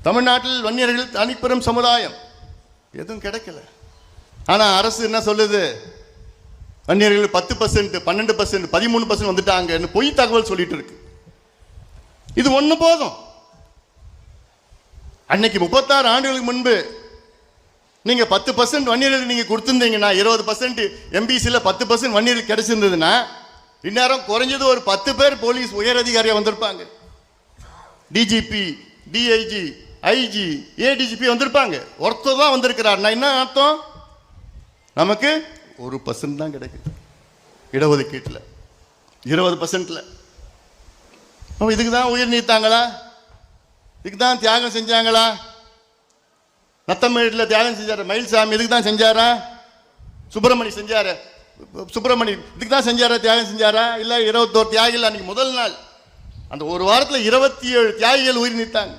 தமிழ்நாட்டில் வன்னியர்கள் தனிப்பெரும் சமுதாயம் எதுவும் கிடைக்கல. ஆனால் அரசு என்ன சொல்லுது, வன்னியர்கள் 10%, 12%, 13% வந்துட்டாங்கன்னு பொய் தகவல் சொல்லிட்டு இருக்கு. இது ஒன்று போதும். அன்னைக்கு 36 ஆண்டுகளுக்கு முன்பு நீங்க 10% வன்னியர்கள் நீங்க கொடுத்திருந்தீங்கன்னா, 20% எம்பிசியில் 10% வன்னியர்கள் கிடைச்சிருந்ததுன்னா, இந்நேரம் குறைஞ்சது ஒரு 10 பேர் போலீஸ் உயர் அதிகாரியா வந்திருப்பாங்க. டிஜிபி, டிஐஜி, ஐஜி, ஏடிஜிபி வந்திருப்பாங்க. ஒருத்தர் தான் வந்திருக்கிறார். நான் என்ன அர்த்தம்? நமக்கு 1% தான் கிடைக்குது இடஒதுக்கீட்டில், 20%. இதுக்கு தான் உயிர் நீத்தாங்களா? இதுக்கு தான் தியாகம் செஞ்சாங்களா? நத்தமேட்டில் தியாகம் செஞ்சாரு மயில்சாமி, இதுக்கு தான் செஞ்சாரா? சுப்பிரமணி செஞ்சாரு, சுப்பிரமணி இதுக்கு தான் செஞ்சாரா? தியாகம் செஞ்சாரா? இல்லை 21 தியாகிகள் அன்னைக்கு முதல் நாள் அந்த ஒரு வாரத்தில் 27 தியாகிகள் உயிர் நீத்தாங்க.